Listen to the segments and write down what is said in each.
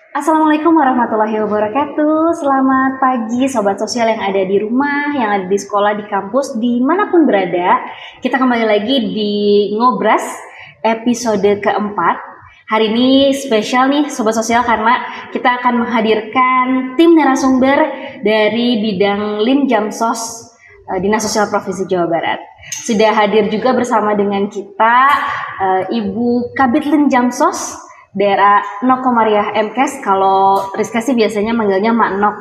Assalamualaikum warahmatullahi wabarakatuh. Selamat pagi Sobat Sosial yang ada di rumah, yang ada di sekolah, di kampus, dimanapun berada. Kita kembali lagi di Ngobras episode keempat. Hari ini spesial nih Sobat Sosial karena kita akan menghadirkan tim narasumber dari bidang Lim Jamsos Dinas Sosial Provinsi Jawa Barat. Sudah hadir juga bersama dengan kita Ibu Kabid Lim Jamsos daerah Nok Komariah MKes. Kalau Rizka sih biasanya manggilnya Mak Nok.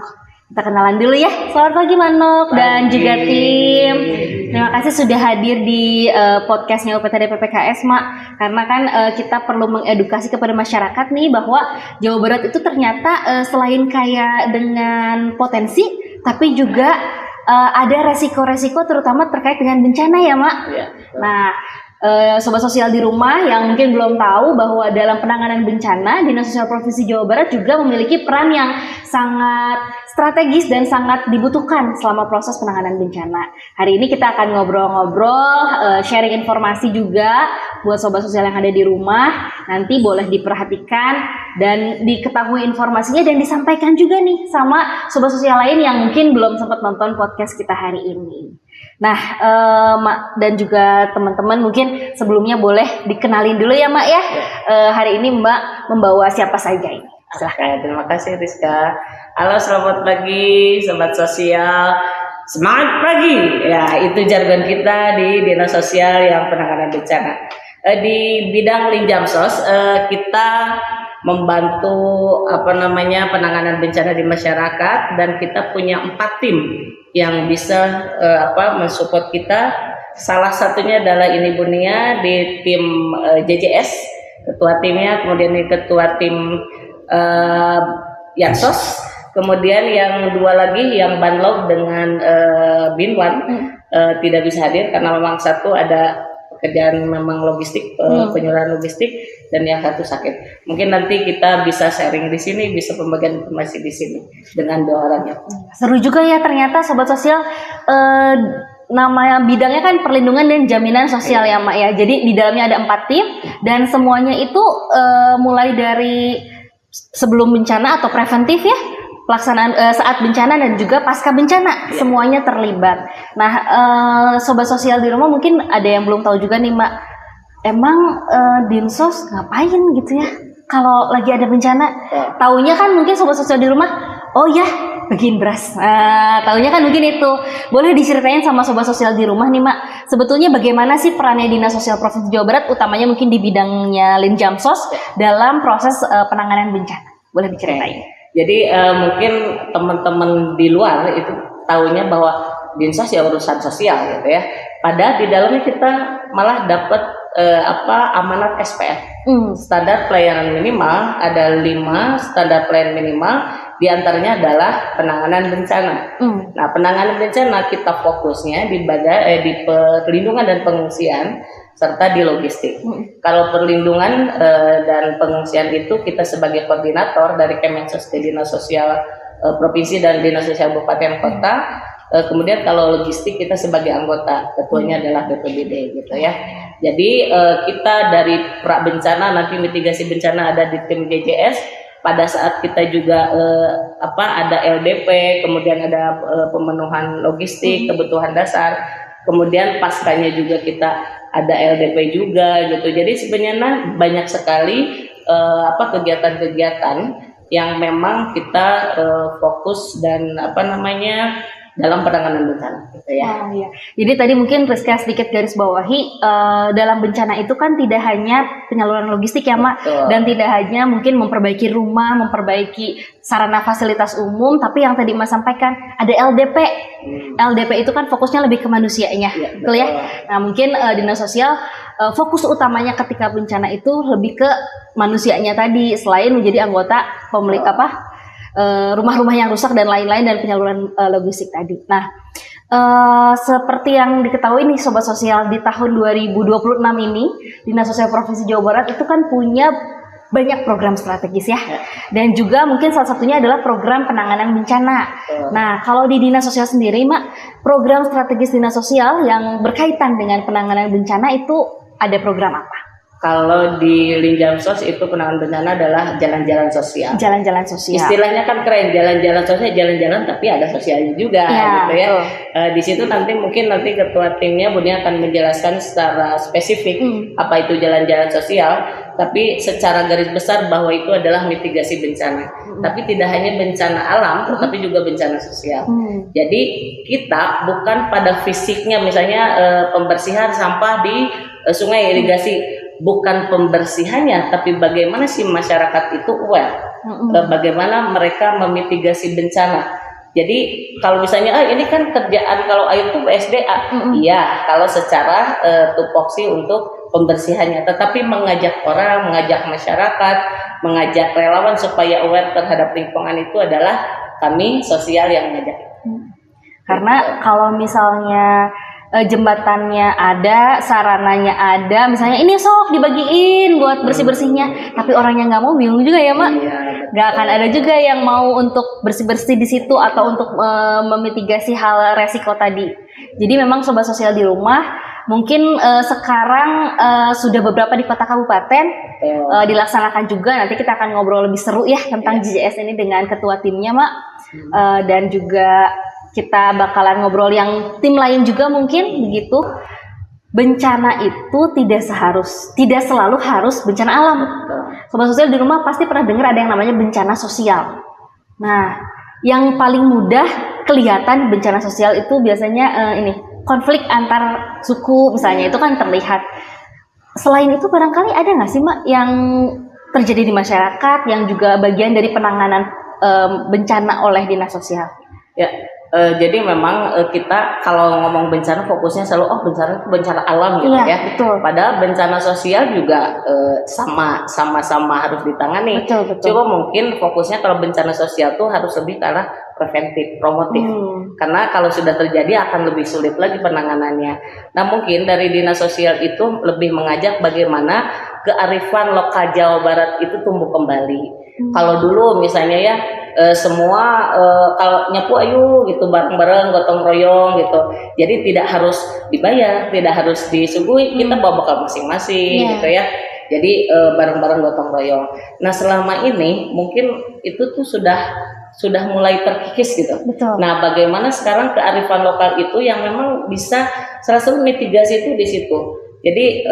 Kita kenalan dulu ya. Selamat pagi Mak Nok dan juga tim. Terima kasih sudah hadir di podcastnya UPTD PPKS Mak. Karena kan kita perlu mengedukasi kepada masyarakat nih bahwa Jawa Barat itu ternyata selain kaya dengan potensi, tapi juga ada resiko-resiko terutama terkait dengan bencana ya Mak. Ya, nah, Sobat Sosial di rumah yang mungkin belum tahu bahwa dalam penanganan bencana Dinas Sosial Provinsi Jawa Barat juga memiliki peran yang sangat strategis dan sangat dibutuhkan selama proses penanganan bencana. Hari ini kita akan ngobrol-ngobrol, sharing informasi juga buat Sobat Sosial yang ada di rumah. Nanti boleh diperhatikan dan diketahui informasinya dan disampaikan juga nih sama Sobat Sosial lain yang mungkin belum sempat nonton podcast kita hari ini. Nah, Mak dan juga teman-teman mungkin sebelumnya boleh dikenalin dulu ya Mak ya. Hari ini Mbak membawa siapa saja ini? Silahkan. Terima kasih Rizka. Halo, selamat pagi Sobat Sosial. Semangat pagi. Ya, itu jargon kita di Dinas Sosial yang penanganan bencana. Di bidang Lim Jamsos kita membantu penanganan bencana di masyarakat, dan kita punya 4 tim yang bisa mensupport kita. Salah satunya adalah ini Bunia di tim JJS, ketua timnya, kemudian ini ketua tim Yansos, kemudian yang 2 lagi yang Banlog dengan Binwan tidak bisa hadir karena memang satu ada pekerjaan memang logistik, penyuluhan logistik, dan yang satu sakit. Mungkin nanti kita bisa sharing di sini, bisa pembagian informasi di sini dengan 2 orangnya. Seru juga ya ternyata Sobat Sosial. Nama bidangnya kan perlindungan dan jaminan sosial ya Mak ya. Jadi di dalamnya ada 4 tim dan semuanya itu mulai dari sebelum bencana atau preventif ya, pelaksanaan saat bencana dan juga pasca bencana, semuanya terlibat. Nah, Sobat Sosial di rumah mungkin ada yang belum tahu juga nih Mak, emang Dinsos ngapain gitu ya kalau lagi ada bencana? Taunya kan mungkin Sobat Sosial di rumah, oh ya bagiin beras. Taunya kan mungkin itu. Boleh diceritain sama Sobat Sosial di rumah nih Mak, sebetulnya bagaimana sih perannya Dinas Sosial Provinsi Jawa Barat, utamanya mungkin di bidangnya Lim Jamsos dalam proses penanganan bencana? Boleh diceritain. Jadi mungkin teman-teman di luar itu taunya bahwa Dinsos ya urusan sosial gitu ya. Padahal di dalamnya kita malah dapat amanat SPM. Standar pelayanan minimal, ada 5 standar pelayanan minimal, diantaranya adalah penanganan bencana. Nah, penanganan bencana kita fokusnya di perlindungan dan pengungsian serta di logistik. Kalau perlindungan dan pengungsian itu kita sebagai koordinator dari Kemensos ke Dinas Sosial Provinsi dan Dinas Sosial Kabupaten Kota. Kemudian kalau logistik kita sebagai anggota, ketuanya adalah BPBD gitu ya. Jadi kita dari pra bencana, nanti mitigasi bencana ada di tim JJS. Pada saat kita juga ada LDP, kemudian ada pemenuhan logistik, kebutuhan dasar. Kemudian paskanya juga kita ada LDP juga gitu. Jadi sebenarnya banyak sekali kegiatan-kegiatan yang memang kita fokus dan dalam penanganan bencana gitu ya. Oh, iya. Jadi tadi mungkin Rizka sedikit garis bawahi, dalam bencana itu kan tidak hanya penyaluran logistik ya Mak. Betul. Dan tidak hanya mungkin memperbaiki rumah, memperbaiki sarana fasilitas umum, tapi yang tadi Mas sampaikan ada LDP. LDP itu kan fokusnya lebih ke manusianya, betul ya. Nah mungkin Dinas Sosial fokus utamanya ketika bencana itu lebih ke manusianya tadi, selain menjadi anggota pemilik rumah-rumah yang rusak dan lain-lain dan penyaluran logistik tadi. Nah, seperti yang diketahui nih Sobat Sosial, di tahun 2026 ini Dinas Sosial Provinsi Jawa Barat itu kan punya banyak program strategis ya. Dan juga mungkin salah satunya adalah program penanganan bencana. Nah, kalau di Dinas Sosial sendiri Mak, program strategis Dinas Sosial yang berkaitan dengan penanganan bencana itu ada program apa? Kalau di Linjamsos itu penanganan bencana adalah jalan-jalan sosial. Jalan-jalan sosial. Istilahnya kan keren, jalan-jalan sosial, jalan-jalan tapi ada sosialnya juga, gitu ya. Di situ nanti ketua timnya Bunia akan menjelaskan secara spesifik apa itu jalan-jalan sosial, tapi secara garis besar bahwa itu adalah mitigasi bencana. Tapi tidak hanya bencana alam, tetapi juga bencana sosial. Jadi kita bukan pada fisiknya, misalnya pembersihan sampah di sungai irigasi. Bukan pembersihannya, tapi bagaimana sih masyarakat itu aware, bagaimana mereka memitigasi bencana. Jadi kalau misalnya ini kan kerjaan kalau air itu BSDA, iya kalau secara tupoksi untuk pembersihannya, tetapi mengajak orang, mengajak masyarakat, mengajak relawan supaya aware terhadap lingkungan itu adalah kami sosial yang mengajak. Karena kalau misalnya jembatannya ada, sarananya ada, misalnya ini sok dibagiin buat bersih-bersihnya, tapi orangnya nggak mau, bingung juga ya Mak. Nggak akan ada juga yang mau untuk bersih-bersih di situ atau untuk memitigasi hal resiko tadi. Jadi memang sobat sosial di rumah mungkin sekarang sudah beberapa di kota kabupaten dilaksanakan juga. Nanti kita akan ngobrol lebih seru ya tentang JJS ini dengan ketua timnya Mak, dan juga kita bakalan ngobrol yang tim lain juga mungkin begitu. Bencana itu tidak selalu harus bencana alam. Sobat sosial di rumah pasti pernah dengar ada yang namanya bencana sosial. Nah, yang paling mudah kelihatan bencana sosial itu biasanya ini konflik antar suku misalnya, itu kan terlihat. Selain itu barangkali ada nggak sih Mak yang terjadi di masyarakat yang juga bagian dari penanganan bencana oleh dinas sosial? Ya. Jadi memang kita kalau ngomong bencana fokusnya selalu bencana alam gitu ya. Betul. Padahal bencana sosial juga sama-sama harus ditangani. Betul. Coba mungkin fokusnya kalau bencana sosial tuh harus lebih ke arah preventif, promotif. Karena kalau sudah terjadi akan lebih sulit lagi penanganannya. Nah mungkin dari dinas sosial itu lebih mengajak bagaimana kearifan lokal Jawa Barat itu tumbuh kembali. Kalau dulu misalnya ya semua kalau nyapu ayo gitu bareng-bareng gotong royong gitu. Jadi tidak harus dibayar, tidak harus disuguhi, kita bawa bekal masing-masing gitu ya. Jadi bareng-bareng gotong royong. Nah selama ini mungkin itu tuh sudah mulai terkikis gitu. Betul. Nah bagaimana sekarang kearifan lokal itu yang memang bisa salah satu mitigasi itu di situ. Jadi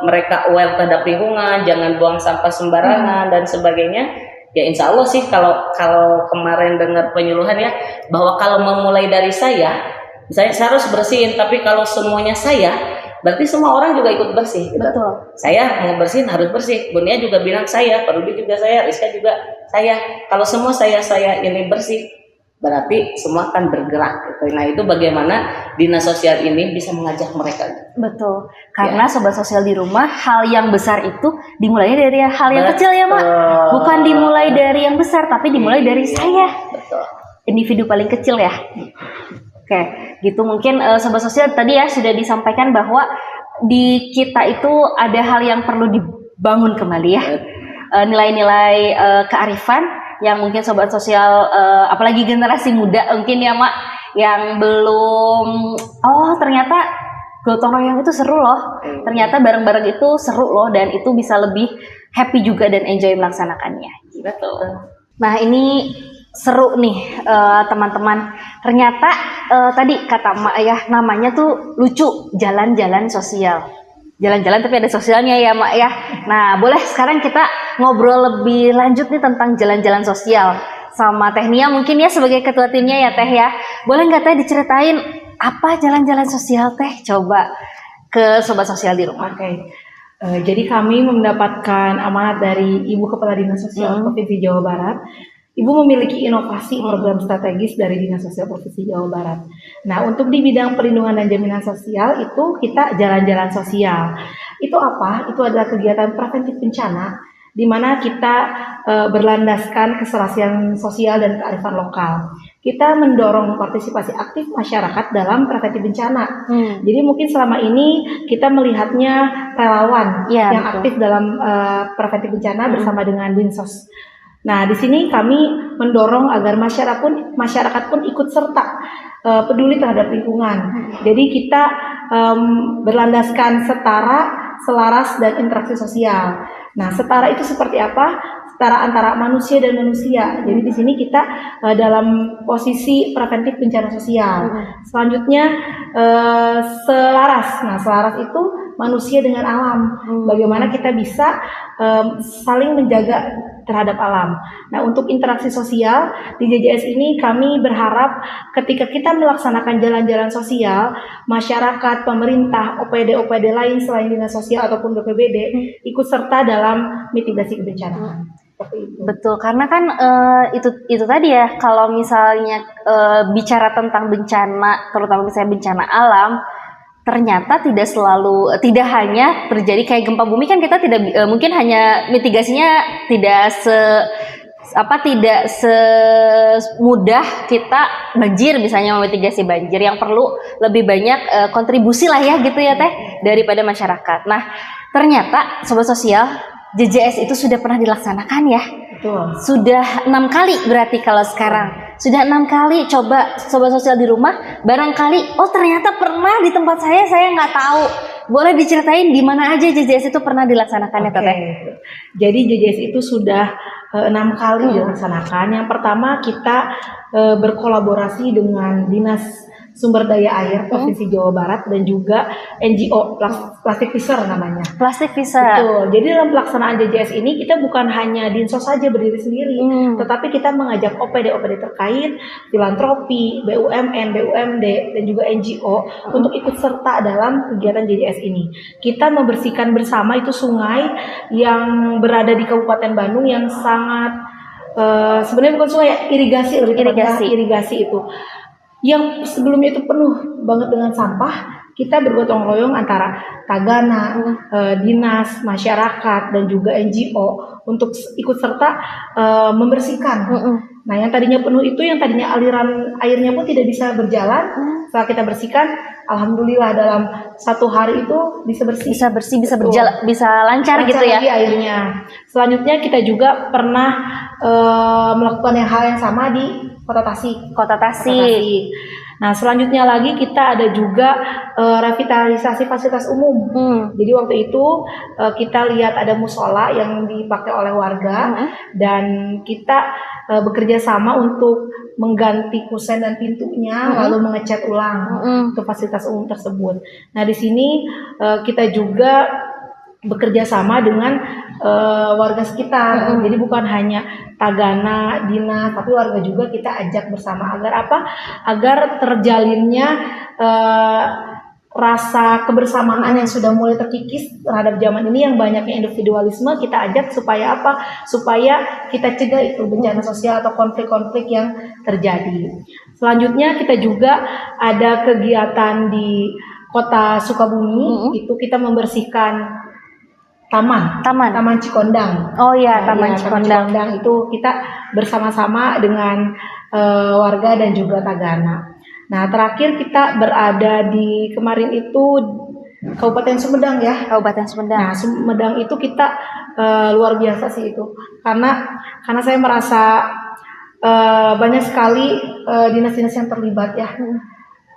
mereka aware terhadap lingkungan, jangan buang sampah sembarangan dan sebagainya. Ya insya Allah sih kalau kemarin dengar penyuluhan ya bahwa kalau memulai dari saya, misalnya saya harus bersihin, tapi kalau semuanya saya, berarti semua orang juga ikut bersih. Gitu. Betul. Saya mau bersihin harus bersih. Bunia juga bilang saya, Pak Rudi juga saya, Rizka juga saya. Kalau semua saya ini bersih, berarti semua akan bergerak. Gitu. Nah itu bagaimana dinas sosial ini bisa mengajak mereka. Betul. Karena sobat sosial di rumah, hal yang besar itu dimulainya dari hal yang kecil ya Mak. Bukan dimulai dari yang besar, tapi dimulai dari saya. Betul. Individu paling kecil ya. Oke, gitu mungkin sobat sosial tadi ya sudah disampaikan bahwa di kita itu ada hal yang perlu dibangun kembali ya. Nilai-nilai kearifan yang mungkin sobat sosial apalagi generasi muda mungkin ya Mak yang belum ternyata gotong royong itu seru loh. Ternyata bareng-bareng itu seru loh dan itu bisa lebih happy juga dan enjoy melaksanakannya. Betul. Nah, ini seru nih teman-teman. Ternyata tadi kata Mak ya namanya tuh lucu, jalan-jalan sosial. Jalan-jalan tapi ada sosialnya ya Mak ya. Nah, boleh sekarang kita ngobrol lebih lanjut nih tentang jalan-jalan sosial sama Teh Nia mungkin ya sebagai ketua timnya ya Teh ya. Boleh nggak Teh diceritain apa jalan-jalan sosial Teh? Coba ke sobat sosial di rumah. Oke. Jadi kami mendapatkan amanat dari Ibu Kepala Dinas Sosial Provinsi Jawa Barat. Ibu memiliki inovasi program strategis dari Dinas Sosial Provinsi Jawa Barat. Nah, untuk di bidang perlindungan dan jaminan sosial itu kita jalan-jalan sosial. Itu apa? Itu adalah kegiatan preventif bencana di mana kita berlandaskan keserasian sosial dan kearifan lokal. Kita mendorong partisipasi aktif masyarakat dalam preventif bencana. Jadi mungkin selama ini kita melihatnya relawan yang betul. Aktif dalam preventif bencana bersama dengan Dinsos. Nah, di sini kami mendorong agar masyarakat pun ikut serta peduli terhadap lingkungan. Jadi kita berlandaskan setara selaras dan interaksi sosial. Nah, setara itu seperti apa? Setara antara manusia dan manusia. Jadi di sini kita dalam posisi preventif bencana sosial. Selanjutnya selaras. Nah, selaras itu manusia dengan alam. Bagaimana kita bisa saling menjaga terhadap alam. Nah, untuk interaksi sosial di JJS ini kami berharap ketika kita melaksanakan jalan-jalan sosial, masyarakat, pemerintah, OPD-OPD lain selain dinas sosial ataupun BPBD ikut serta dalam mitigasi kebencanaan. Betul, karena kan itu tadi ya, kalau misalnya bicara tentang bencana, terutama misalnya bencana alam, ternyata tidak hanya terjadi kayak gempa bumi, kan kita tidak mungkin hanya mitigasinya tidak semudah kita banjir, misalnya memitigasi banjir, yang perlu lebih banyak kontribusi lah ya gitu ya Teh daripada masyarakat. Nah, ternyata Sobat Sosial, JJS itu sudah pernah dilaksanakan ya. Betul. Sudah 6 kali berarti kalau sekarang. Sudah 6 kali. Coba Sobat Sosial di rumah, barangkali oh ternyata pernah di tempat saya nggak tahu. Boleh diceritain di mana aja JJS itu pernah dilaksanakan ya Teteh? Jadi JJS itu sudah 6 kali dilaksanakan. Yang pertama kita berkolaborasi dengan Dinas Sumber Daya Air Provinsi Jawa Barat dan juga NGO Plastic Fisher namanya. Plastic Fisher. Betul. Jadi dalam pelaksanaan JJS ini kita bukan hanya Dinsos saja berdiri sendiri, tetapi kita mengajak OPD-OPD terkait, filantropi, BUMN, BUMD dan juga NGO untuk ikut serta dalam kegiatan JJS ini. Kita membersihkan bersama itu sungai yang berada di Kabupaten Bandung yang sangat sebenarnya bukan sungai, irigasi itu. Yang sebelumnya itu penuh banget dengan sampah, kita bergotong royong antara Tagana, dinas, masyarakat dan juga NGO untuk ikut serta membersihkan. Nah, yang tadinya penuh itu, yang tadinya aliran airnya pun tidak bisa berjalan, setelah kita bersihkan, alhamdulillah dalam 1 hari itu bisa bersih, bisa berjalan, bisa lancar gitu ya airnya. Selanjutnya kita juga pernah melakukan hal yang sama di Kota Tasik. Nah, selanjutnya lagi kita ada juga revitalisasi fasilitas umum. Jadi waktu itu kita lihat ada musola yang dipakai oleh warga dan kita bekerja sama untuk mengganti kusen dan pintunya, lalu mengecat ulang untuk fasilitas umum tersebut. Nah, di sini kita juga bekerja sama dengan warga sekitar. Jadi bukan hanya Tagana, dinas, tapi warga juga kita ajak bersama agar apa? Agar terjalinnya rasa kebersamaan yang sudah mulai terkikis terhadap zaman ini yang banyaknya individualisme, kita ajak supaya apa? Supaya kita cegah itu bencana sosial atau konflik-konflik yang terjadi. Selanjutnya kita juga ada kegiatan di Kota Sukabumi, itu kita membersihkan Taman Cikondang. Oh iya, Taman Cikondang itu kita bersama-sama dengan warga dan juga Tagana. Nah, terakhir kita berada di kemarin itu Kabupaten Sumedang ya. Kabupaten Sumedang. Nah, Sumedang itu kita luar biasa sih itu. Karena saya merasa banyak sekali dinas-dinas yang terlibat ya.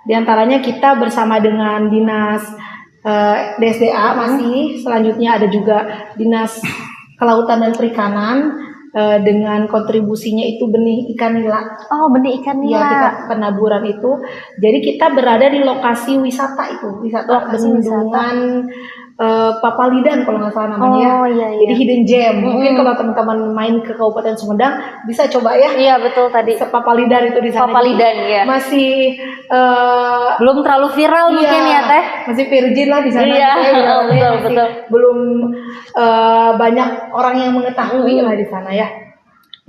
Di antaranya kita bersama dengan Dinas DSDA masih, selanjutnya ada juga Dinas Kelautan dan Perikanan dengan kontribusinya itu benih ikan nila. Oh, benih ikan nila. Ya, kita penaburan itu. Jadi kita berada di lokasi wisata itu, bendungan Papalidan kalau nggak salah namanya. Oh, iya. Jadi hidden gem. Mungkin kalau teman-teman main ke Kabupaten Sumedang bisa coba ya. Iya, betul tadi. Papalidan itu di sana. Papalidan ya. Masih belum terlalu viral mungkin ya Teh. Masih virgin lah di sana. Iya, betul. Belum banyak orang yang mengetahui lah di sana ya.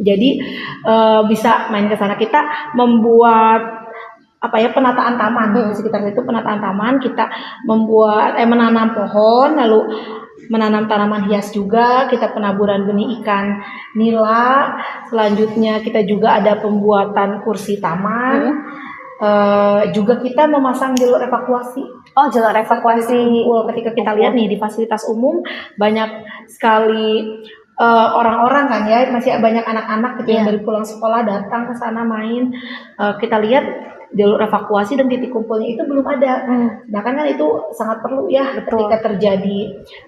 Jadi bisa main ke sana. Kita membuat penataan taman di sekitar itu, penataan taman. Kita membuat menanam pohon, lalu menanam tanaman hias juga. Kita penaburan benih ikan nila. Selanjutnya kita juga ada pembuatan kursi taman. Juga kita memasang jalur evakuasi. Oh, jalur evakuasi. Ketika kita lihat nih di fasilitas umum banyak sekali orang-orang kan ya, masih banyak anak-anak gitu yang dari pulang sekolah datang ke sana main. Kita lihat jalur evakuasi dan titik kumpulnya itu belum ada. Sedangkan kan itu sangat perlu ya. Betul. Ketika terjadi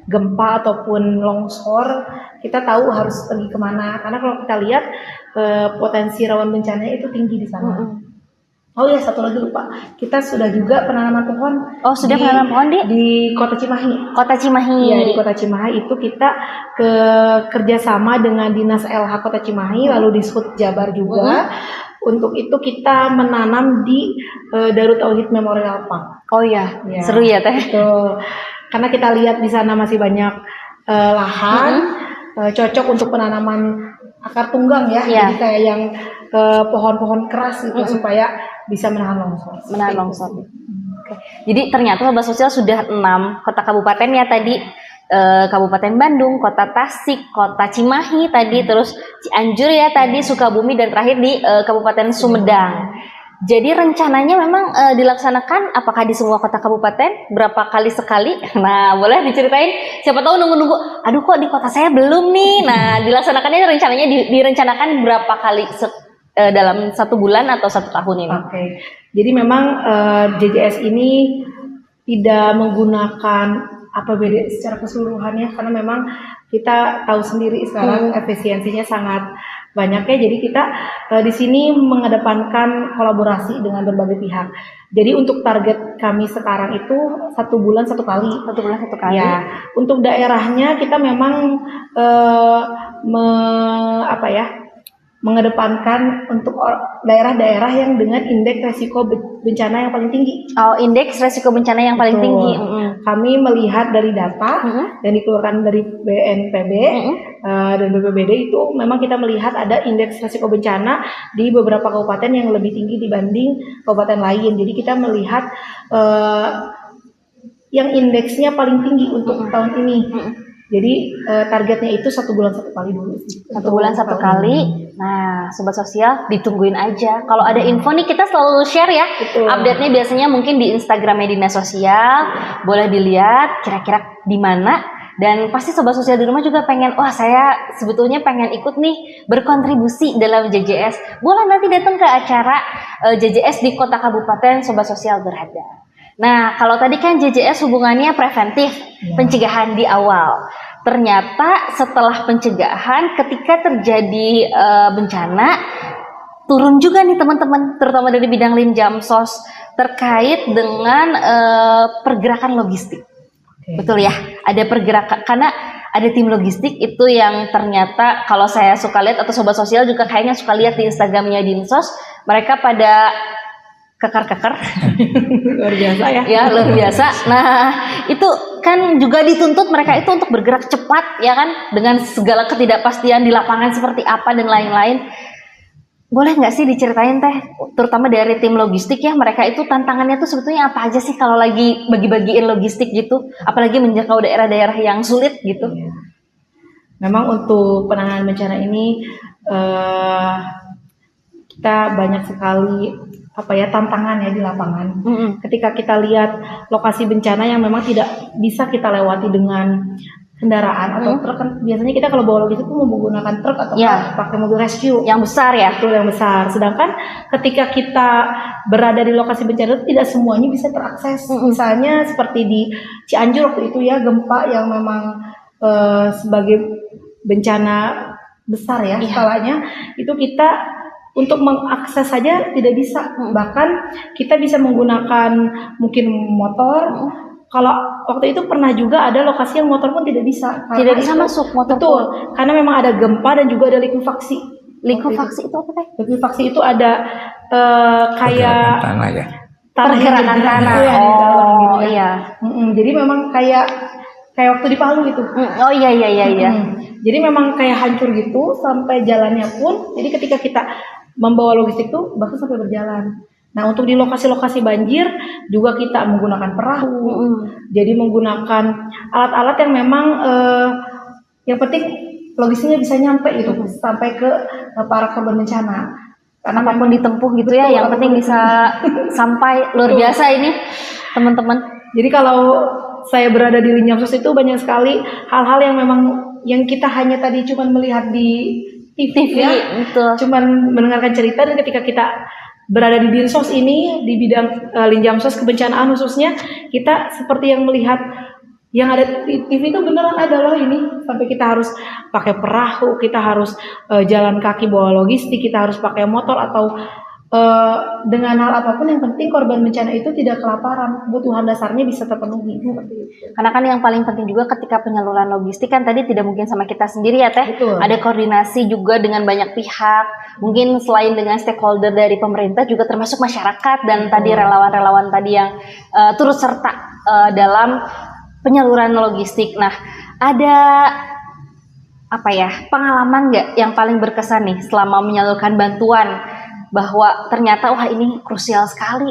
gempa ataupun longsor, kita tahu harus pergi kemana. Karena kalau kita lihat potensi rawan bencana itu tinggi di sana. Oh ya, satu lagi lupa, kita sudah juga penanaman pohon. Oh, sudah penanaman pohon di Kota Cimahi. Kota Cimahi. Iya, di Kota Cimahi itu kita kerjasama dengan Dinas LH Kota Cimahi, lalu di Sud Jabar juga. Untuk itu kita menanam di Darut Tauhid Memorial Park. Oh iya, seru ya Teh. Betul. Karena kita lihat di sana masih banyak lahan, cocok untuk penanaman akar tunggang ya. Jadi kayak yang pohon-pohon keras itu supaya bisa menahan longsor. Oke. Jadi ternyata Sobat Sosial sudah 6 kota kabupaten ya tadi. Kabupaten Bandung, Kota Tasik, Kota Cimahi tadi, terus Cianjur ya tadi, Sukabumi, dan terakhir di Kabupaten Sumedang. Jadi rencananya memang dilaksanakan apakah di semua kota kabupaten, berapa kali sekali? Nah, boleh diceritain? Siapa tahu nunggu-nunggu, aduh kok di kota saya belum nih. Nah, dilaksanakannya rencananya direncanakan berapa kali dalam 1 bulan atau 1 tahun ini? Oke. Jadi memang JJS ini tidak menggunakan APBD secara keseluruhan ya, karena memang kita tahu sendiri sekarang efisiensinya sangat banyak ya. Jadi kita di sini mengedepankan kolaborasi dengan berbagai pihak. Jadi untuk target kami sekarang itu 1 bulan 1 kali. 1 bulan 1 kali. Ya, untuk daerahnya kita memang mengedepankan untuk daerah-daerah yang dengan indeks resiko bencana yang paling tinggi. Oh, indeks resiko bencana yang paling tinggi. Kami melihat dari data yang dikeluarkan dari BNPB dan BPBD itu memang kita melihat ada indeks resiko bencana di beberapa kabupaten yang lebih tinggi dibanding kabupaten lain. Jadi kita melihat yang indeksnya paling tinggi untuk tahun ini. Jadi targetnya itu 1 bulan 1 kali dulu sih. 1 bulan 1 kali. Nah, Sobat Sosial ditungguin aja. Kalau ada info nih kita selalu share ya. Update-nya biasanya mungkin di Instagramnya Dinas Sosial. Boleh dilihat kira-kira di mana. Dan pasti Sobat Sosial di rumah juga pengen, wah saya sebetulnya pengen ikut nih berkontribusi dalam JJS. Boleh nanti datang ke acara JJS di kota kabupaten Sobat Sosial berada. Nah, kalau tadi kan JJS hubungannya preventif, pencegahan di awal. Ternyata setelah pencegahan, ketika terjadi bencana, turun juga nih teman-teman, terutama dari bidang Linjamsos terkait dengan pergerakan logistik. Betul ya, ada pergerakan, karena ada tim logistik itu yang ternyata kalau saya suka lihat, atau Sobat Sosial juga kayaknya suka lihat di Instagramnya Dinsos, mereka pada kekar-kekar luar biasa ya. Ya, luar biasa. Nah, itu kan juga dituntut mereka itu untuk bergerak cepat ya kan, dengan segala ketidakpastian di lapangan seperti apa dan lain-lain. Boleh nggak sih diceritain Teh, terutama dari tim logistik ya, mereka itu tantangannya tuh sebetulnya apa aja sih kalau lagi bagi-bagiin logistik gitu, apalagi menjangkau daerah-daerah yang sulit gitu. Memang untuk penanganan bencana ini kita banyak sekali tantangan ya di lapangan. Ketika kita lihat lokasi bencana yang memang tidak bisa kita lewati dengan kendaraan atau truk, kan biasanya kita kalau bawa logistik itu menggunakan truk atau pakai mobil rescue yang besar ya. Betul, yang besar. Sedangkan ketika kita berada di lokasi bencana itu tidak semuanya bisa terakses. Misalnya seperti di Cianjur waktu itu ya, gempa yang memang sebagai bencana besar ya skalanya, itu kita untuk mengakses saja tidak bisa. Bahkan kita bisa menggunakan mungkin motor. Kalau waktu itu pernah juga ada lokasi yang motor pun tidak bisa. Tidak bisa masuk motor. Betul, karena memang ada gempa dan juga ada likuifaksi. Likuifaksi itu apa Teh? Likuifaksi itu ada kayak tanah ya. Pergerakan tanah. Oh iya. Jadi memang kayak waktu di Palu gitu. Oh iya. Jadi memang kayak hancur gitu sampai jalannya pun. Jadi ketika kita membawa logistik tuh bahkan sampai berjalan. Nah, untuk di lokasi-lokasi banjir juga kita menggunakan perahu. Jadi menggunakan alat-alat yang memang yang penting logistiknya bisa nyampe gitu sampai ke para korban bencana. Karena apapun ditempuh gitu ya, yang penting bisa sampai. Luar biasa ini teman-teman. Jadi kalau saya berada di Linjamsos itu banyak sekali hal-hal yang memang yang kita hanya tadi cuma melihat di TV ya, betul. Cuman mendengarkan cerita, dan ketika kita berada di Dinsos ini di bidang Linjamsos kebencanaan khususnya, kita seperti yang melihat yang ada di TV itu beneran ada loh ini, sampai kita harus pakai perahu, kita harus jalan kaki bawa logistik, kita harus pakai motor atau dengan hal apapun, yang penting korban bencana itu tidak kelaparan, kebutuhan dasarnya bisa terpenuhi seperti itu. Karena kan yang paling penting juga ketika penyaluran logistik kan tadi tidak mungkin sama kita sendiri ya Teh. Betul. Ada koordinasi juga dengan banyak pihak. Mungkin selain dengan stakeholder dari pemerintah juga termasuk masyarakat dan tadi relawan-relawan tadi yang turut serta dalam penyaluran logistik. Nah, ada apa ya pengalaman nggak yang paling berkesan nih selama menyalurkan bantuan, bahwa ternyata wah ini krusial sekali,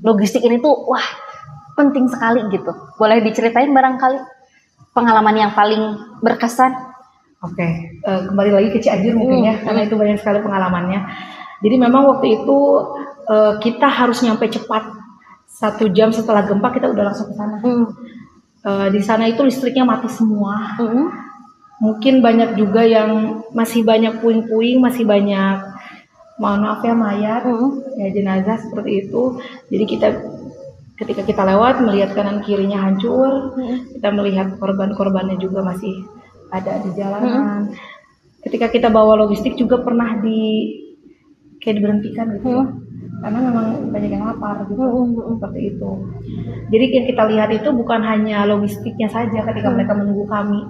logistik ini tuh wah penting sekali gitu. Boleh diceritain barangkali pengalaman yang paling berkesan? Oke, kembali lagi ke Cianjur mungkin ya, karena itu banyak sekali pengalamannya. Jadi memang waktu itu kita harus nyampe cepat, 1 jam setelah gempa kita udah langsung ke sana. Di sana itu listriknya mati semua. Mungkin banyak juga yang masih banyak puing-puing, masih banyak, mohon maaf ya, mayat, ya jenazah seperti itu. Jadi ketika kita lewat melihat kanan kirinya hancur, kita melihat korban-korbannya juga masih ada di jalanan. Ketika kita bawa logistik juga pernah kayak diberhentikan gitu, karena memang banyak yang lapar gitu, seperti itu. Jadi yang kita lihat itu bukan hanya logistiknya saja ketika mereka menunggu kami,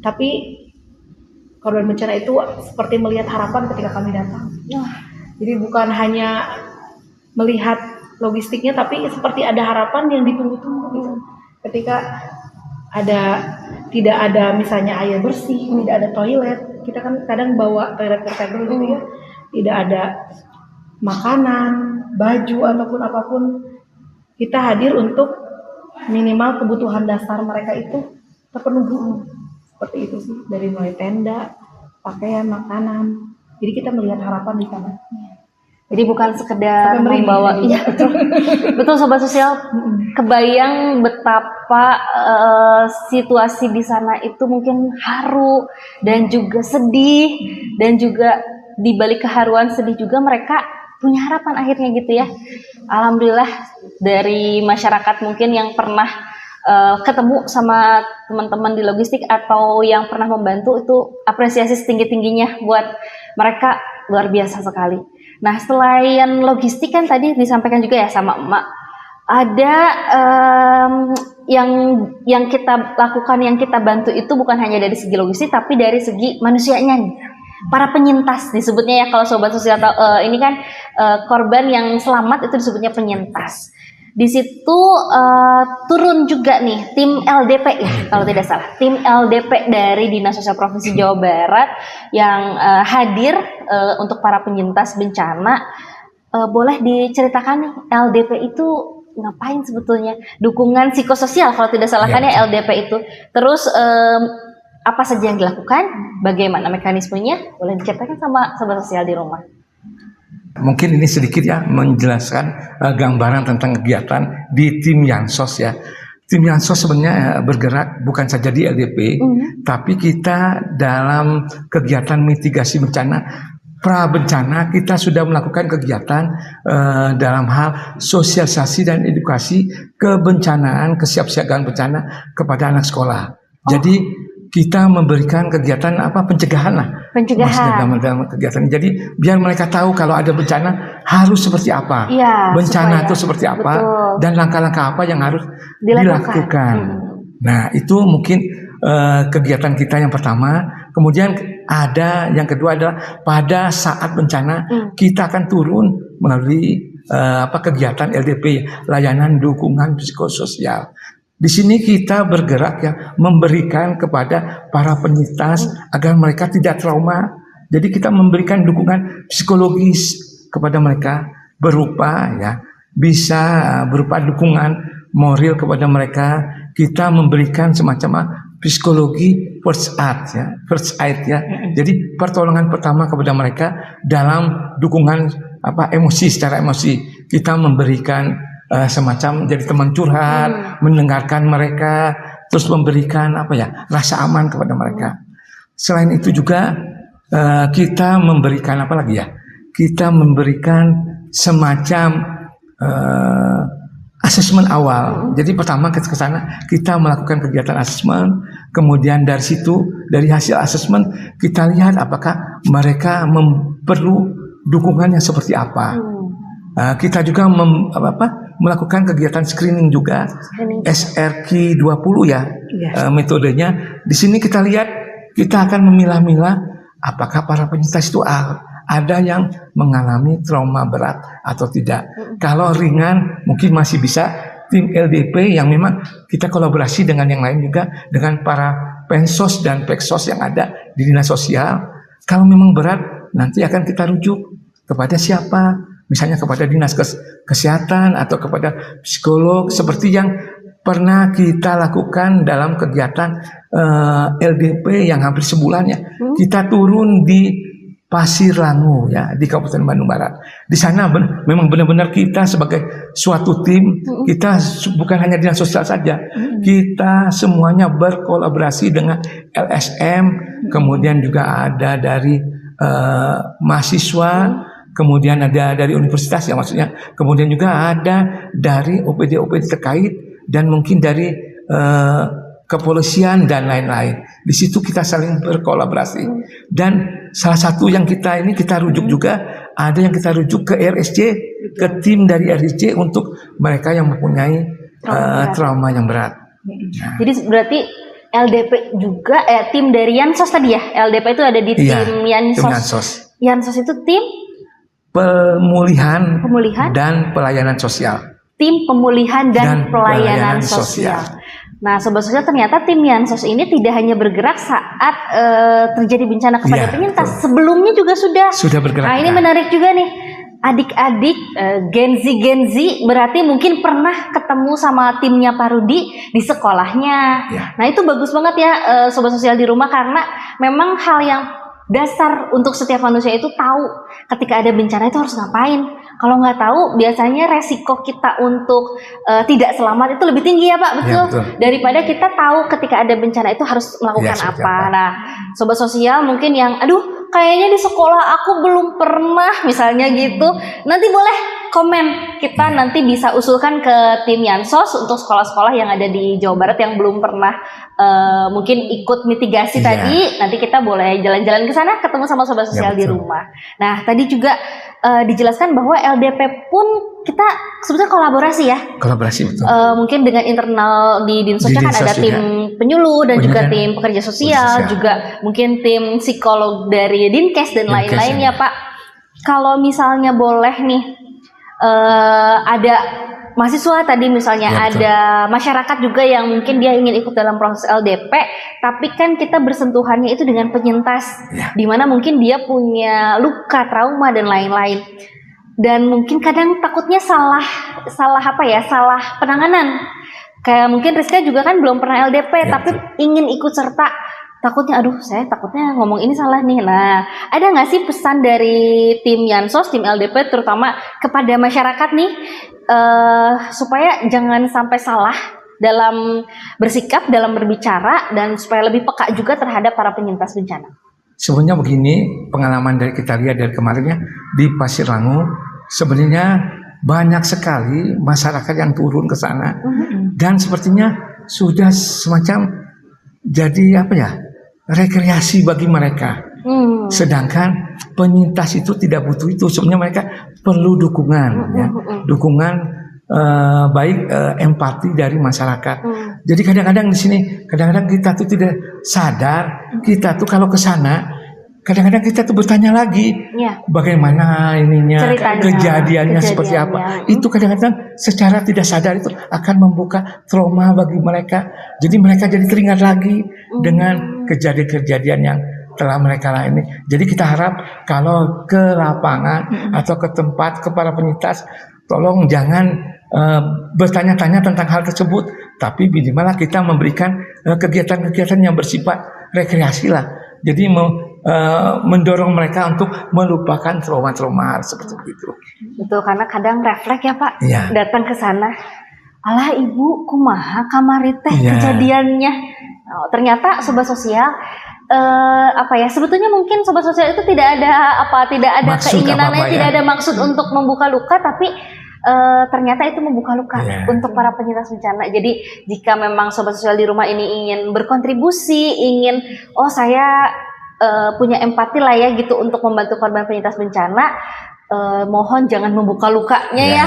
tapi korban bencana itu seperti melihat harapan ketika kami datang. Jadi bukan hanya melihat logistiknya, tapi seperti ada harapan yang ditunggu-tunggu gitu. Ketika tidak ada misalnya air bersih, tidak ada toilet, kita kan kadang bawa toilet portable gitu ya, tidak ada makanan, baju ataupun apapun, kita hadir untuk minimal kebutuhan dasar mereka itu terpenuhi. Seperti itu sih, dari mulai tenda, pakaian, makanan. Jadi kita melihat harapan di sana. Jadi bukan sekedar membawa, iya betul, betul Sobat Sosial. Kebayang betapa situasi di sana itu mungkin haru dan juga sedih, dan juga di balik keharuan sedih juga mereka punya harapan akhirnya gitu ya. Alhamdulillah dari masyarakat mungkin yang pernah ketemu sama teman-teman di logistik atau yang pernah membantu, itu apresiasi setinggi-tingginya buat mereka, luar biasa sekali. Nah, selain logistik kan tadi disampaikan juga ya sama Emak, ada yang kita lakukan, yang kita bantu itu bukan hanya dari segi logistik, tapi dari segi manusianya nih. Para penyintas disebutnya ya, kalau Sobat Sosial ini kan korban yang selamat itu disebutnya penyintas. Di situ turun juga nih tim LDP ya kalau tidak salah, tim LDP dari Dinas Sosial Provinsi Jawa Barat yang hadir untuk para penyintas bencana. Boleh diceritakan nih, LDP itu ngapain sebetulnya? Dukungan psikososial kalau tidak salah kan ya LDP itu. Terus apa saja yang dilakukan? Bagaimana mekanismenya? Boleh diceritakan sama Sobat Sosial di rumah. Mungkin ini sedikit ya menjelaskan gambaran tentang kegiatan di tim Yansos ya. Tim Yansos sebenarnya bergerak bukan saja di LDP, tapi kita dalam kegiatan mitigasi bencana, pra bencana kita sudah melakukan kegiatan dalam hal sosialisasi dan edukasi kebencanaan, kesiapsiagaan bencana kepada anak sekolah. Jadi kita memberikan kegiatan pencegahan lah. Pencegahan. Dalam kegiatan. Jadi biar mereka tahu kalau ada bencana harus seperti apa. Ya, bencana itu seperti apa. Betul. Dan langkah-langkah apa yang harus dilakukan. Nah, itu mungkin kegiatan kita yang pertama. Kemudian ada yang kedua adalah pada saat bencana kita akan turun melalui kegiatan LDP, layanan dukungan psikososial. Di sini kita bergerak ya, memberikan kepada para penyintas agar mereka tidak trauma. Jadi kita memberikan dukungan psikologis kepada mereka berupa ya, bisa berupa dukungan moral kepada mereka. Kita memberikan semacam psikologi first aid ya. Jadi pertolongan pertama kepada mereka dalam dukungan emosi, secara emosi. Kita memberikan semacam jadi teman curhat, mendengarkan mereka, terus memberikan rasa aman kepada mereka. Selain itu juga kita memberikan Kita memberikan semacam asesmen awal. Jadi pertama ke sana kita melakukan kegiatan asesmen, kemudian dari situ dari hasil asesmen kita lihat apakah mereka perlu dukungannya seperti apa. Kita juga melakukan kegiatan screening juga, SRQ 20 ya, metodenya. Di sini kita lihat, kita akan memilah-milah apakah para penyintas itu ada yang mengalami trauma berat atau tidak. Kalau ringan mungkin masih bisa tim LDP yang memang kita kolaborasi dengan yang lain juga, dengan para pensos dan peksos yang ada di dinas sosial. Kalau memang berat nanti akan kita rujuk kepada siapa, misalnya kepada dinas kesehatan atau kepada psikolog, seperti yang pernah kita lakukan dalam kegiatan LDP yang hampir sebulan ya. Kita turun di Pasir Langu ya, di Kabupaten Bandung Barat. Di sana memang benar-benar kita sebagai suatu tim, kita bukan hanya dinas sosial saja, kita semuanya berkolaborasi dengan LSM, kemudian juga ada dari mahasiswa, kemudian ada dari universitas ya maksudnya, kemudian juga ada dari OPD-OPD terkait dan mungkin dari kepolisian dan lain-lain. Di situ kita saling berkolaborasi. Dan salah satu yang kita rujuk juga, ada yang kita rujuk ke RSC, ke tim dari RSC untuk mereka yang mempunyai trauma yang berat. Nah. Jadi berarti LDP juga tim dari Yansos tadi ya. LDP itu ada di tim Yansos. Yansos itu tim pemulihan dan pelayanan sosial. Tim pemulihan dan pelayanan sosial. Nah, Sobat Sosial, ternyata tim Yansos ini tidak hanya bergerak saat terjadi bencana kepada penyintas, sebelumnya juga sudah bergerak. Nah, ini menarik juga nih, adik-adik Gen Z berarti mungkin pernah ketemu sama timnya Pak Rudi di sekolahnya. Nah, itu bagus banget ya Sobat Sosial di rumah, karena memang hal yang dasar untuk setiap manusia itu tahu ketika ada bencana itu harus ngapain. Kalau nggak tahu, biasanya resiko kita untuk tidak selamat itu lebih tinggi ya Pak, betul? Daripada kita tahu ketika ada bencana itu harus melakukan apa. Nah, Sobat Sosial mungkin yang, aduh kayaknya di sekolah aku belum pernah, misalnya gitu, nanti boleh komen, kita nanti bisa usulkan ke tim Yansos untuk sekolah-sekolah yang ada di Jawa Barat yang belum pernah mungkin ikut mitigasi tadi, nanti kita boleh jalan-jalan ke sana, ketemu sama Sobat Sosial di rumah. Nah, tadi juga dijelaskan bahwa LDP pun kita sebetulnya kolaborasi ya. Kolaborasi betul. Mungkin dengan internal di Dinas Sosial kan ada tim penyuluh dan juga tim pekerja sosial, juga mungkin tim psikolog dari Dinkes dan lain-lain ya Pak. Kalau misalnya boleh nih, ada mahasiswa tadi misalnya, ada masyarakat juga yang mungkin dia ingin ikut dalam proses LDP, tapi kan kita bersentuhannya itu dengan penyintas, di mana mungkin dia punya luka, trauma dan lain-lain, dan mungkin kadang takutnya salah penanganan. Kayak mungkin Rizka juga kan belum pernah LDP, tapi ingin ikut serta, takutnya aduh saya takutnya ngomong ini salah nih. Nah, ada nggak sih pesan dari tim Yansos, tim LDP terutama kepada masyarakat nih, supaya jangan sampai salah dalam bersikap, dalam berbicara, dan supaya lebih peka juga terhadap para penyintas bencana? Sebenarnya begini, pengalaman dari kita lihat dari kemarinnya di Pasir Langu, sebenarnya banyak sekali masyarakat yang turun ke sana, dan sepertinya sudah semacam jadi rekreasi bagi mereka. Sedangkan penyintas itu tidak butuh itu. Sebenarnya mereka perlu dukungan, dukungan baik empati dari masyarakat. Jadi kadang-kadang di sini, kadang-kadang kita tuh tidak sadar, kita tuh kalau ke sana, kadang-kadang kita tuh bertanya lagi, bagaimana ininya, kejadiannya seperti apa. Itu kadang-kadang secara tidak sadar itu akan membuka trauma bagi mereka. Jadi mereka jadi teringat lagi dengan kejadian-kejadian yang telah mereka lalui. Jadi kita harap kalau ke lapangan atau ke tempat, ke para penyintas, tolong jangan bertanya-tanya tentang hal tersebut, tapi minimal kita memberikan kegiatan-kegiatan yang bersifat rekreasi lah. Jadi mendorong mereka untuk melupakan trauma-trauma seperti itu. Betul, karena kadang refleks ya Pak, datang ke sana, alah ibu kumaha kamari teh kejadiannya. Ternyata Sobat Sosial, apa ya, sebetulnya mungkin sobat sosial itu tidak ada Maksud keinginannya, apa-apa ya. tidak ada maksud untuk membuka luka, tapi ternyata itu membuka luka untuk para penyintas bencana. Jadi jika memang sobat sosial di rumah ini ingin berkontribusi, ingin saya punya empati lah ya gitu untuk membantu korban penyintas bencana, mohon jangan membuka lukanya ya,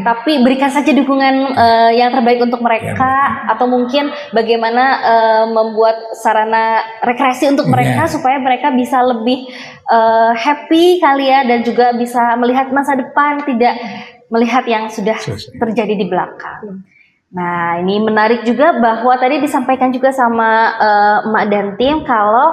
tapi berikan saja dukungan yang terbaik untuk mereka, atau mungkin bagaimana membuat sarana rekreasi untuk mereka supaya mereka bisa lebih happy kali ya, dan juga bisa melihat masa depan, tidak melihat yang sudah terjadi di belakang. Nah, ini menarik juga bahwa tadi disampaikan juga sama Emak dan tim kalau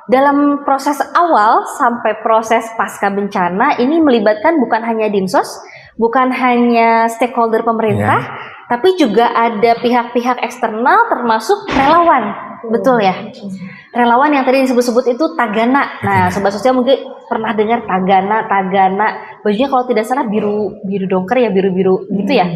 dalam proses awal sampai proses pasca bencana ini melibatkan bukan hanya Dinsos, bukan hanya stakeholder pemerintah, tapi juga ada pihak-pihak eksternal termasuk relawan. Betul ya? Relawan yang tadi disebut-sebut itu Tagana. Nah, sobat sosial mungkin pernah dengar Tagana. Bajunya kalau tidak salah biru dongker ya, biru-biru gitu ya.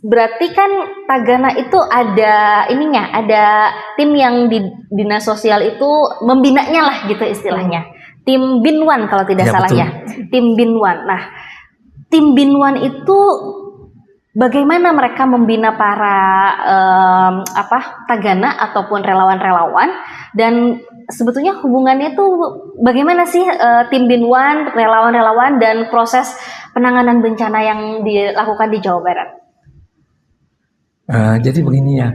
Berarti kan Tagana itu ada ininya, ada tim yang di dinas sosial itu membinanya lah gitu istilahnya. Tim Binwan kalau tidak salah ya. Tim Binwan. Nah, tim Binwan itu bagaimana mereka membina para Tagana ataupun relawan-relawan, dan sebetulnya hubungannya itu bagaimana sih tim Binwan, relawan-relawan, dan proses penanganan bencana yang dilakukan di Jawa Barat? Jadi begini ya,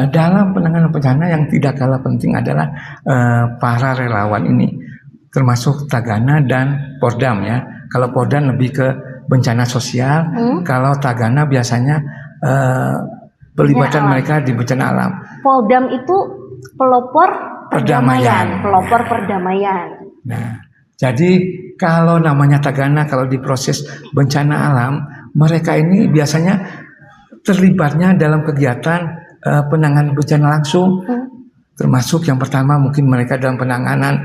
dalam penanganan bencana yang tidak kalah penting adalah para relawan ini, termasuk Tagana dan Pordam ya. Kalau Pordam lebih ke bencana sosial, kalau Tagana biasanya pelibatan mereka di bencana alam. Pordam itu pelopor perdamaian. Nah, jadi kalau namanya Tagana, kalau di proses bencana alam, mereka ini biasanya terlibatnya dalam kegiatan penanganan bencana langsung, termasuk yang pertama mungkin mereka dalam penanganan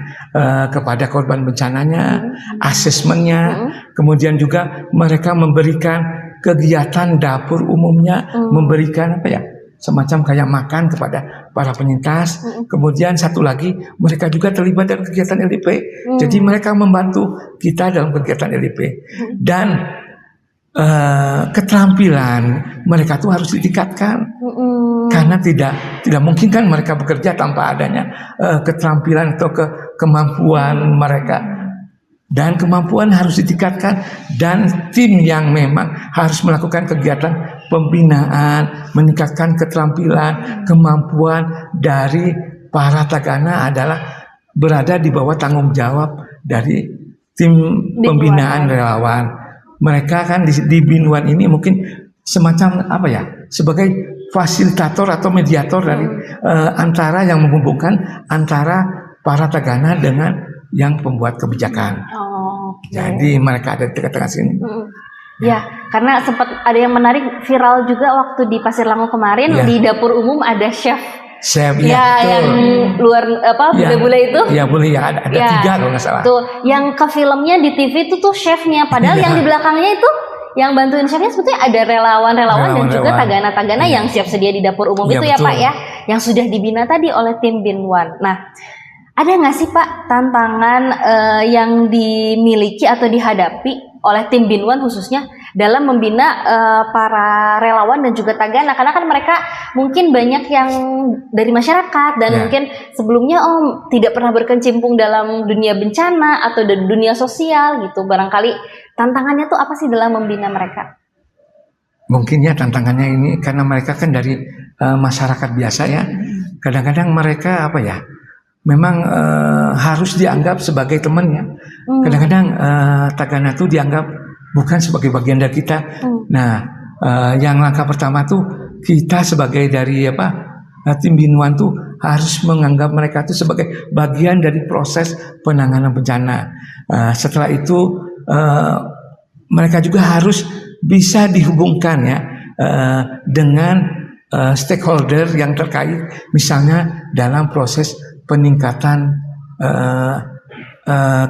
kepada korban bencananya, asesmennya, kemudian juga mereka memberikan kegiatan dapur umumnya, memberikan semacam kayak makan kepada para penyintas. Kemudian satu lagi, mereka juga terlibat dalam kegiatan LDP. Jadi mereka membantu kita dalam kegiatan LDP. Dan keterampilan mereka tuh harus ditingkatkan, karena tidak mungkin kan mereka bekerja tanpa adanya keterampilan atau kemampuan mereka, dan kemampuan harus ditingkatkan, dan tim yang memang harus melakukan kegiatan pembinaan, meningkatkan keterampilan, kemampuan dari para Tagana adalah berada di bawah tanggung jawab dari tim pembinaan relawan. Mereka kan di Binwan ini mungkin semacam sebagai fasilitator atau mediator dari antara yang menghubungkan antara para Tagana dengan yang pembuat kebijakan. Jadi mereka ada di tengah-tengah sini. Ya, karena sempat ada yang menarik viral juga waktu di Pasir Lango kemarin, di dapur umum ada chef yang luar bule-bule itu. Iya, boleh ya, ada 3 kalau nggak salah. Tuh, yang ke filmnya di TV itu tuh chefnya, padahal yang di belakangnya itu yang bantuin chefnya sebetulnya ada relawan-relawan dan juga Tagana-Tagana yang siap sedia di dapur umum itu ya Pak ya, yang sudah dibina tadi oleh tim Binwan. Nah, ada nggak sih Pak tantangan yang dimiliki atau dihadapi oleh tim Binwan khususnya dalam membina para relawan dan juga Tagana, karena kan mereka mungkin banyak yang dari masyarakat dan mungkin sebelumnya tidak pernah berkecimpung dalam dunia bencana atau dunia sosial gitu. Barangkali tantangannya tuh apa sih dalam membina mereka? Mungkin ya tantangannya ini karena mereka kan dari masyarakat biasa ya. Kadang-kadang mereka memang harus dianggap sebagai temannya. Kadang-kadang Tagana tuh dianggap bukan sebagai bagian dari kita. Nah, yang langkah pertama tuh kita sebagai dari tim Binwan tuh harus menganggap mereka tuh sebagai bagian dari proses penanganan bencana. Setelah itu mereka juga harus bisa dihubungkan ya dengan stakeholder yang terkait, misalnya dalam proses peningkatan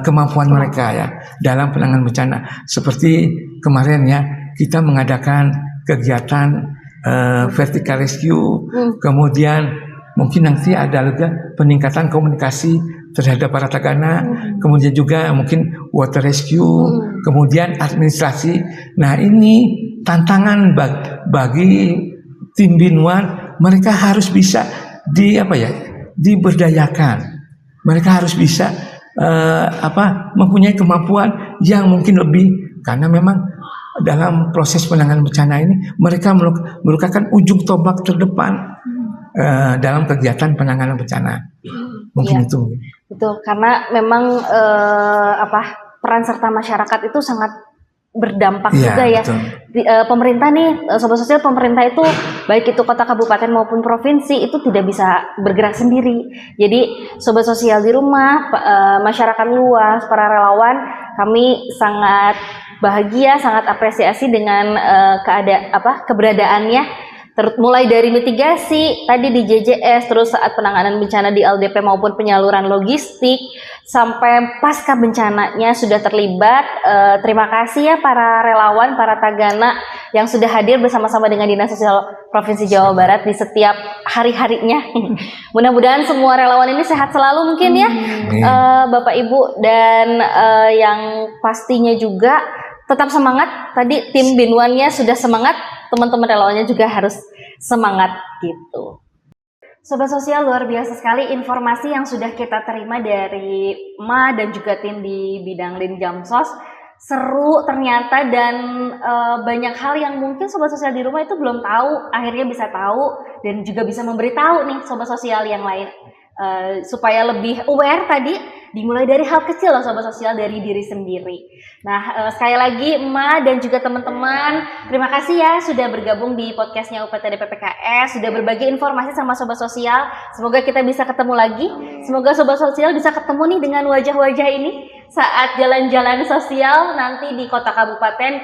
kemampuan mereka ya dalam penanganan bencana. Seperti kemarin ya kita mengadakan kegiatan vertical rescue, kemudian mungkin nanti ada juga peningkatan komunikasi terhadap para tagana, kemudian juga mungkin water rescue, kemudian administrasi. Nah ini tantangan bagi tim Binwan, mereka harus bisa diberdayakan, mereka harus bisa mempunyai kemampuan yang mungkin lebih, karena memang dalam proses penanganan bencana ini mereka merupakan ujung tombak terdepan dalam kegiatan penanganan bencana. Mungkin itu. Betul, karena memang peran serta masyarakat itu sangat berdampak juga ya. Pemerintah nih, Sobat Sosial, pemerintah itu baik itu kota, kabupaten maupun provinsi itu tidak bisa bergerak sendiri. Jadi Sobat Sosial di rumah, masyarakat luas, para relawan, kami sangat bahagia, sangat apresiasi dengan keberadaannya. Mulai dari mitigasi tadi di JJS, terus saat penanganan bencana di LDP maupun penyaluran logistik, sampai pasca bencananya sudah terlibat. Terima kasih ya para relawan, para tagana yang sudah hadir bersama-sama dengan Dinas Sosial Provinsi Jawa Barat di setiap hari-harinya. Mudah-mudahan semua relawan ini sehat selalu mungkin ya, Bapak Ibu, dan yang pastinya juga tetap semangat. Tadi tim Binwannya sudah semangat, teman-teman relawannya juga harus semangat gitu. Sobat Sosial, luar biasa sekali informasi yang sudah kita terima dari Ma dan juga tim di bidang Linjamsos. Seru ternyata, dan banyak hal yang mungkin Sobat Sosial di rumah itu belum tahu, akhirnya bisa tahu dan juga bisa memberitahu nih Sobat Sosial yang lain. Supaya lebih aware tadi, dimulai dari hal kecil loh Sobat Sosial, dari diri sendiri. Nah, sekali lagi Ma dan juga teman-teman, terima kasih ya sudah bergabung di podcastnya UPTD PPKS, sudah berbagi informasi sama Sobat Sosial. Semoga kita bisa ketemu lagi, semoga Sobat Sosial bisa ketemu nih dengan wajah-wajah ini saat jalan-jalan sosial nanti di kota kabupaten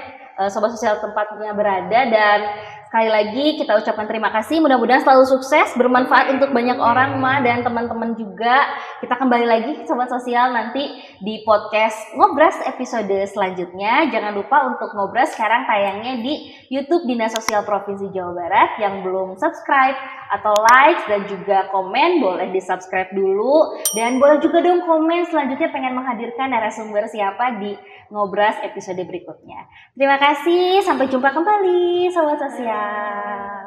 Sobat Sosial tempatnya berada. Dan sekali lagi kita ucapkan terima kasih, mudah-mudahan selalu sukses, bermanfaat untuk banyak orang Ma dan teman-teman juga. Kita kembali lagi Sobat Sosial nanti di podcast Ngobras episode selanjutnya. Jangan lupa untuk Ngobras sekarang tayangnya di YouTube Dinas Sosial Provinsi Jawa Barat. Yang belum subscribe atau like dan juga komen, boleh di subscribe dulu, dan boleh juga dong komen selanjutnya pengen menghadirkan narasumber siapa di Ngobras episode berikutnya. Terima kasih, sampai jumpa kembali Sobat Sosial.